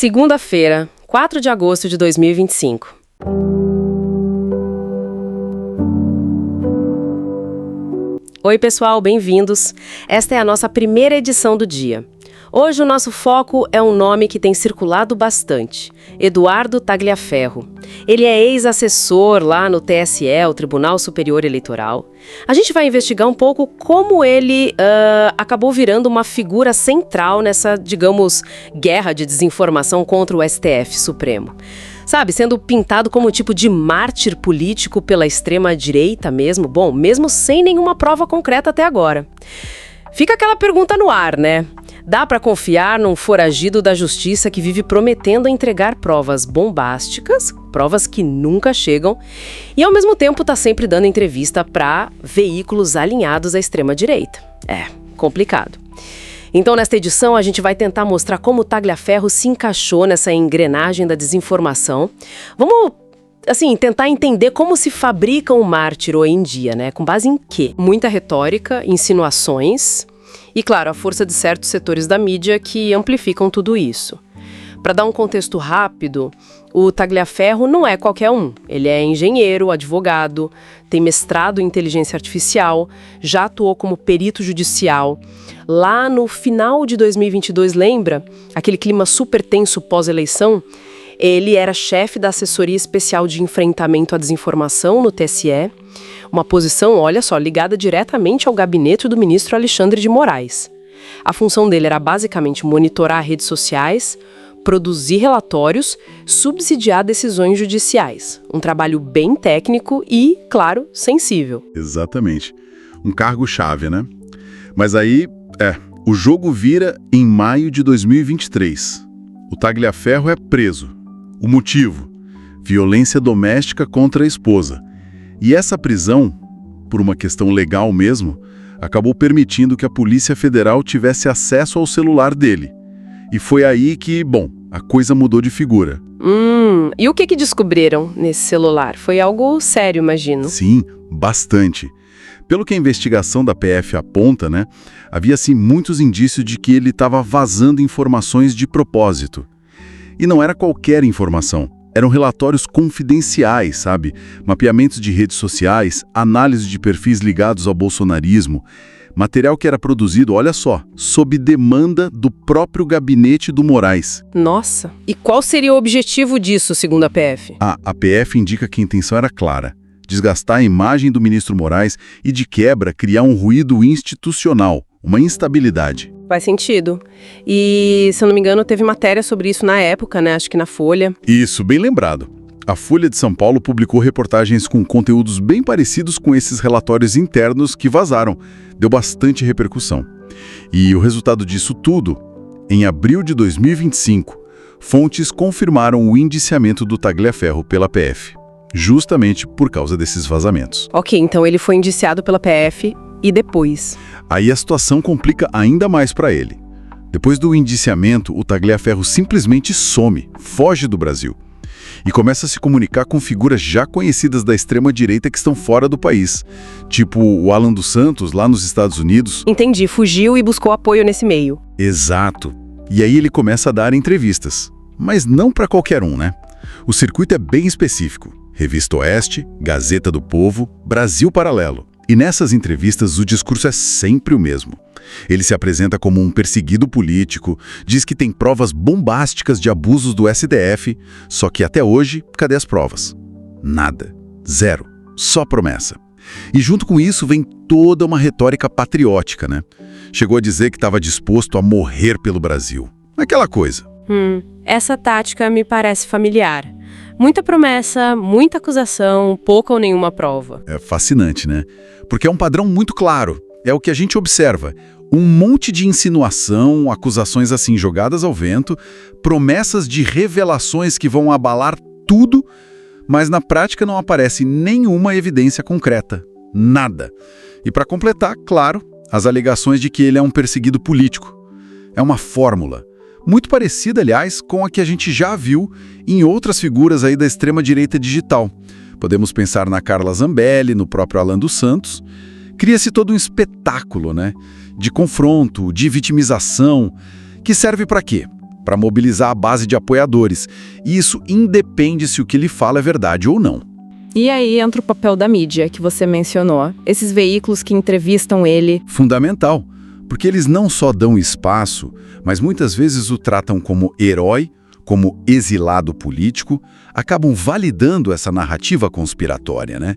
Segunda-feira, 4 de agosto de 2025. Oi, pessoal, bem-vindos. Esta é a nossa primeira edição do dia. Hoje o nosso foco é um nome que tem circulado bastante, Eduardo Tagliaferro. Ele é ex-assessor lá no TSE, o Tribunal Superior Eleitoral. A gente vai investigar um pouco como ele acabou virando uma figura central nessa, digamos, guerra de desinformação contra o STF Supremo. Sabe, sendo pintado como um tipo de mártir político pela extrema-direita mesmo, bom, mesmo sem nenhuma prova concreta até agora. Fica aquela pergunta no ar, né? Dá para confiar num foragido da justiça que vive prometendo entregar provas bombásticas, provas que nunca chegam, e ao mesmo tempo tá sempre dando entrevista para veículos alinhados à extrema-direita? É, complicado. Então, nesta edição, a gente vai tentar mostrar como o Tagliaferro se encaixou nessa engrenagem da desinformação. Vamos, tentar entender como se fabrica um mártir hoje em dia, né? Com base em quê? Muita retórica, insinuações e, claro, a força de certos setores da mídia que amplificam tudo isso. Para dar um contexto rápido, o Tagliaferro não é qualquer um. Ele é engenheiro, advogado, tem mestrado em inteligência artificial, já atuou como perito judicial. Lá no final de 2022, lembra? Aquele clima super tenso pós-eleição? Ele era chefe da Assessoria Especial de Enfrentamento à Desinformação no TSE, uma posição, olha só, ligada diretamente ao gabinete do ministro Alexandre de Moraes. A função dele era basicamente monitorar redes sociais, produzir relatórios, subsidiar decisões judiciais. Um trabalho bem técnico e, claro, sensível. Exatamente. Um cargo-chave, né? Mas aí, o jogo vira em maio de 2023. O Tagliaferro é preso. O motivo? Violência doméstica contra a esposa. E essa prisão, por uma questão legal mesmo, acabou permitindo que a Polícia Federal tivesse acesso ao celular dele. E foi aí que, a coisa mudou de figura. E o que descobriram nesse celular? Foi algo sério, imagino. Sim, bastante. Pelo que a investigação da PF aponta, né, havia sim muitos indícios de que ele estava vazando informações de propósito. E não era qualquer informação. Eram relatórios confidenciais, sabe? Mapeamentos de redes sociais, análise de perfis ligados ao bolsonarismo. Material que era produzido, olha só, sob demanda do próprio gabinete do Moraes. Nossa, e qual seria o objetivo disso, segundo a PF? A PF indica que a intenção era clara: desgastar a imagem do ministro Moraes e, de quebra, criar um ruído institucional, uma instabilidade. Faz sentido. E, se eu não me engano, teve matéria sobre isso na época, né? Acho que na Folha. Isso, bem lembrado. A Folha de São Paulo publicou reportagens com conteúdos bem parecidos com esses relatórios internos que vazaram. Deu bastante repercussão. E o resultado disso tudo, em abril de 2025, fontes confirmaram o indiciamento do Tagliaferro pela PF, justamente por causa desses vazamentos. Ok, então ele foi indiciado pela PF e depois? Aí a situação complica ainda mais para ele. Depois do indiciamento, o Tagliaferro simplesmente some, foge do Brasil. E começa a se comunicar com figuras já conhecidas da extrema-direita que estão fora do país, tipo o Alan dos Santos, lá nos Estados Unidos. Entendi, fugiu e buscou apoio nesse meio. Exato. E aí ele começa a dar entrevistas. Mas não para qualquer um, né? O circuito é bem específico. Revista Oeste, Gazeta do Povo, Brasil Paralelo. E nessas entrevistas o discurso é sempre o mesmo. Ele se apresenta como um perseguido político, diz que tem provas bombásticas de abusos do STF, só que até hoje, cadê as provas? Nada. Zero. Só promessa. E junto com isso vem toda uma retórica patriótica, né? Chegou a dizer que estava disposto a morrer pelo Brasil. Aquela coisa. Essa tática me parece familiar. Muita promessa, muita acusação, pouca ou nenhuma prova. É fascinante, né? Porque é um padrão muito claro. É o que a gente observa. Um monte de insinuação, acusações assim jogadas ao vento, promessas de revelações que vão abalar tudo, mas na prática não aparece nenhuma evidência concreta. Nada. E para completar, claro, as alegações de que ele é um perseguido político. É uma fórmula. Muito parecida, aliás, com a que a gente já viu em outras figuras aí da extrema-direita digital. Podemos pensar na Carla Zambelli, no próprio Alan dos Santos. Cria-se todo um espetáculo, né? De confronto, de vitimização, que serve para quê? para mobilizar a base de apoiadores. E isso independe se o que ele fala é verdade ou não. E aí entra o papel da mídia, que você mencionou. Esses veículos que entrevistam ele. Fundamental, porque eles não só dão espaço, mas muitas vezes o tratam como herói, como exilado político, acabam validando essa narrativa conspiratória, né?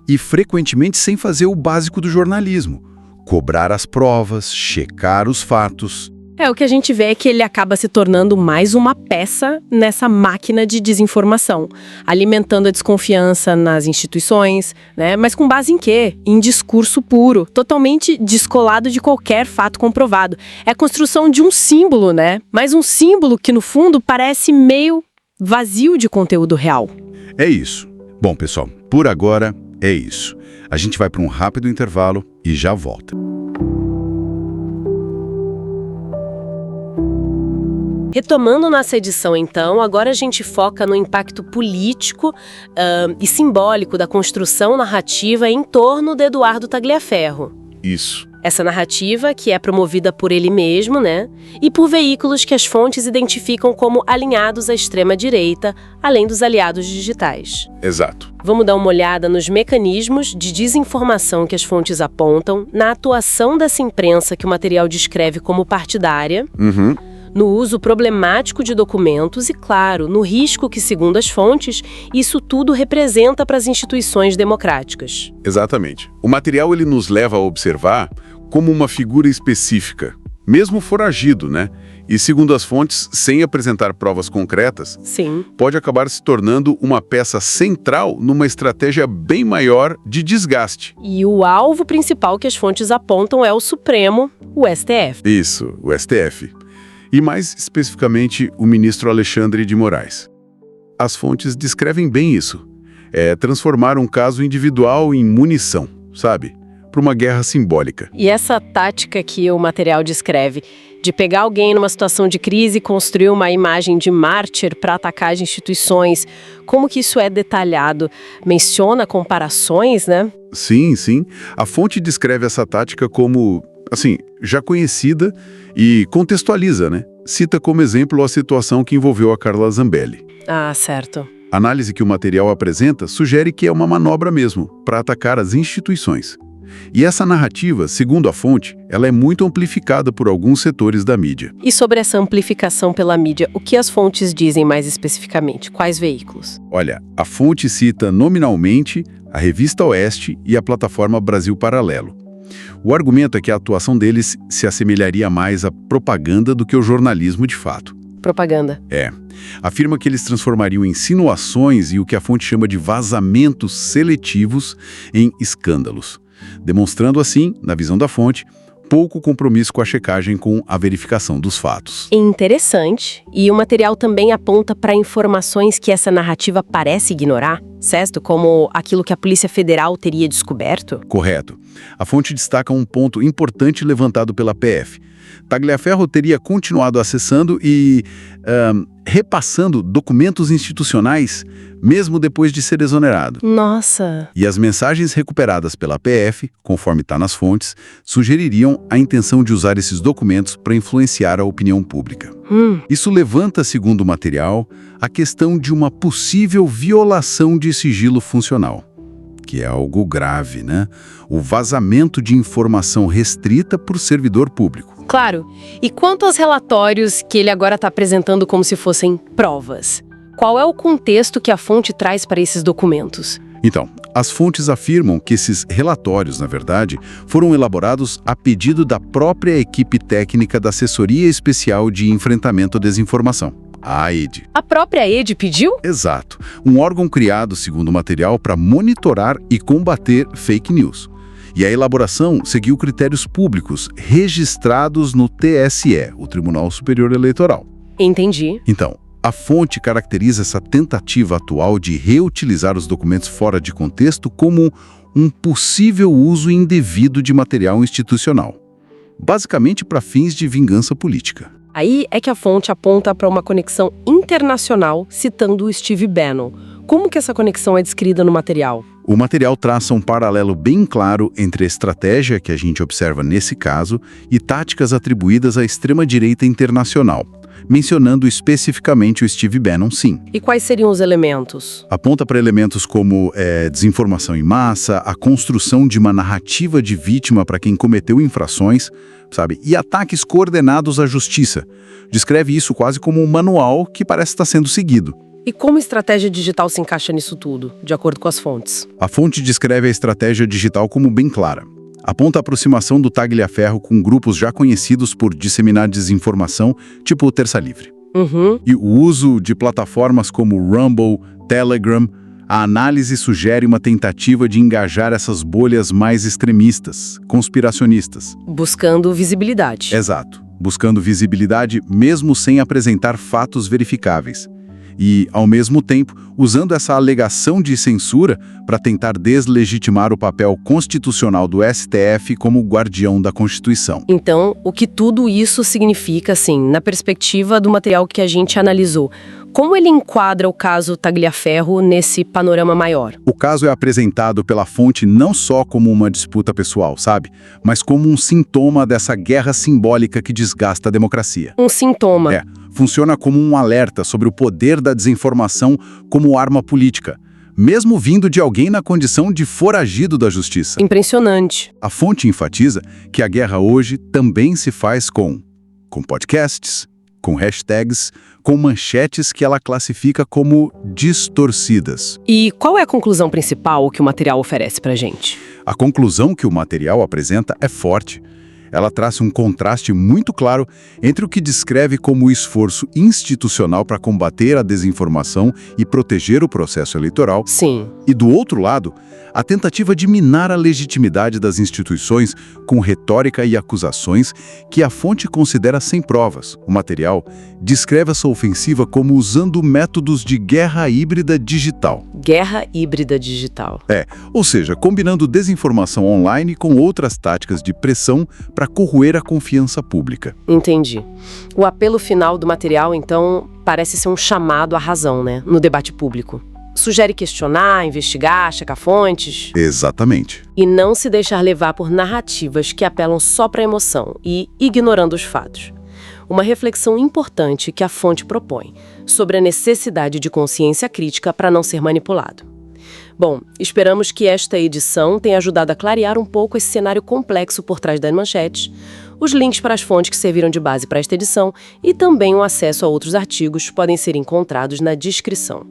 E frequentemente sem fazer o básico do jornalismo: cobrar as provas, checar os fatos. O que a gente vê é que ele acaba se tornando mais uma peça nessa máquina de desinformação, alimentando a desconfiança nas instituições, né? Mas com base em quê? Em discurso puro, totalmente descolado de qualquer fato comprovado. É a construção de um símbolo, né? Mas um símbolo que, no fundo, parece meio vazio de conteúdo real. É isso. Bom, pessoal, por agora é isso. A gente vai para um rápido intervalo e já volta. Retomando nossa edição, então, agora a gente foca no impacto político e simbólico da construção narrativa em torno de Eduardo Tagliaferro. Isso. Essa narrativa que é promovida por ele mesmo, né? E por veículos que as fontes identificam como alinhados à extrema-direita, além dos aliados digitais. Exato. Vamos dar uma olhada nos mecanismos de desinformação que as fontes apontam, na atuação dessa imprensa que o material descreve como partidária, no uso problemático de documentos e, claro, no risco que, segundo as fontes, isso tudo representa para as instituições democráticas. Exatamente. O material ele nos leva a observar como uma figura específica, mesmo foragido, né? E, segundo as fontes, sem apresentar provas concretas, Sim. pode acabar se tornando uma peça central numa estratégia bem maior de desgaste. E o alvo principal que as fontes apontam é o Supremo, o STF. Isso, o STF. E mais especificamente o ministro Alexandre de Moraes. As fontes descrevem bem isso. É transformar um caso individual em munição, sabe? Para uma guerra simbólica. E essa tática que o material descreve, de pegar alguém numa situação de crise e construir uma imagem de mártir para atacar as instituições, como que isso é detalhado? Menciona comparações, né? Sim, sim. A fonte descreve essa tática como, assim, já conhecida e contextualiza, né? Cita como exemplo a situação que envolveu a Carla Zambelli. Ah, certo. A análise que o material apresenta sugere que é uma manobra mesmo, para atacar as instituições. E essa narrativa, segundo a fonte, ela é muito amplificada por alguns setores da mídia. E sobre essa amplificação pela mídia, o que as fontes dizem mais especificamente? Quais veículos? Olha, a fonte cita nominalmente a Revista Oeste e a plataforma Brasil Paralelo. O argumento é que a atuação deles se assemelharia mais à propaganda do que ao jornalismo de fato. Propaganda. Afirma que eles transformariam insinuações e o que a fonte chama de vazamentos seletivos em escândalos, demonstrando assim, na visão da fonte, pouco compromisso com a checagem com a verificação dos fatos. Interessante. E o material também aponta para informações que essa narrativa parece ignorar, certo? Como aquilo que a Polícia Federal teria descoberto? Correto. A fonte destaca um ponto importante levantado pela PF. Tagliaferro teria continuado acessando e repassando documentos institucionais, mesmo depois de ser exonerado. Nossa! E as mensagens recuperadas pela PF, conforme está nas fontes, sugeririam a intenção de usar esses documentos para influenciar a opinião pública. Isso levanta, segundo o material, a questão de uma possível violação de sigilo funcional, que é algo grave, né? O vazamento de informação restrita por servidor público. Claro. E quanto aos relatórios que ele agora está apresentando como se fossem provas? Qual é o contexto que a fonte traz para esses documentos? Então, as fontes afirmam que esses relatórios, na verdade, foram elaborados a pedido da própria equipe técnica da Assessoria Especial de Enfrentamento à Desinformação, a AED. A própria AED pediu? Exato. Um órgão criado, segundo o material, para monitorar e combater fake news. E a elaboração seguiu critérios públicos registrados no TSE, o Tribunal Superior Eleitoral. Entendi. Então, a fonte caracteriza essa tentativa atual de reutilizar os documentos fora de contexto como um possível uso indevido de material institucional, basicamente para fins de vingança política. Aí é que a fonte aponta para uma conexão internacional, citando o Steve Bannon. Como que essa conexão é descrita no material? O material traça um paralelo bem claro entre a estratégia que a gente observa nesse caso e táticas atribuídas à extrema-direita internacional, mencionando especificamente o Steve Bannon, sim. E quais seriam os elementos? Aponta para elementos como desinformação em massa, a construção de uma narrativa de vítima para quem cometeu infrações, sabe? E ataques coordenados à justiça. Descreve isso quase como um manual que parece estar sendo seguido. E como a estratégia digital se encaixa nisso tudo, de acordo com as fontes? A fonte descreve a estratégia digital como bem clara. Aponta a aproximação do Tagliaferro com grupos já conhecidos por disseminar desinformação, tipo o Terça Livre. E o uso de plataformas como Rumble, Telegram, a análise sugere uma tentativa de engajar essas bolhas mais extremistas, conspiracionistas. Buscando visibilidade. Exato. Buscando visibilidade mesmo sem apresentar fatos verificáveis. E, ao mesmo tempo, usando essa alegação de censura para tentar deslegitimar o papel constitucional do STF como guardião da Constituição. Então, o que tudo isso significa, assim, na perspectiva do material que a gente analisou? Como ele enquadra o caso Tagliaferro nesse panorama maior? O caso é apresentado pela fonte não só como uma disputa pessoal, sabe? Mas como um sintoma dessa guerra simbólica que desgasta a democracia. Um sintoma. Funciona como um alerta sobre o poder da desinformação como arma política, mesmo vindo de alguém na condição de foragido da justiça. Impressionante. A fonte enfatiza que a guerra hoje também se faz com podcasts, com hashtags, com manchetes que ela classifica como distorcidas. E qual é a conclusão principal que o material oferece pra gente? A conclusão que o material apresenta é forte. Ela traça um contraste muito claro entre o que descreve como o esforço institucional para combater a desinformação e proteger o processo eleitoral. Sim. E, do outro lado, a tentativa de minar a legitimidade das instituições com retórica e acusações que a fonte considera sem provas. O material descreve essa ofensiva como usando métodos de guerra híbrida digital. Guerra híbrida digital. Ou seja, combinando desinformação online com outras táticas de pressão para corroer a confiança pública. Entendi. O apelo final do material, então, parece ser um chamado à razão, né, no debate público. Sugere questionar, investigar, checar fontes. Exatamente. E não se deixar levar por narrativas que apelam só para a emoção e ignorando os fatos. Uma reflexão importante que a fonte propõe sobre a necessidade de consciência crítica para não ser manipulado. Bom, esperamos que esta edição tenha ajudado a clarear um pouco esse cenário complexo por trás das manchetes, os links para as fontes que serviram de base para esta edição e também o acesso a outros artigos podem ser encontrados na descrição.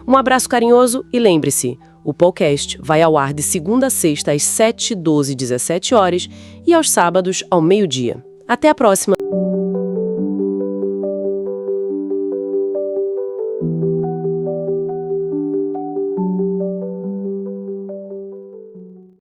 Um abraço carinhoso e lembre-se, o podcast vai ao ar de segunda a sexta às 7, 12 e 17 horas e aos sábados ao meio-dia. Até a próxima!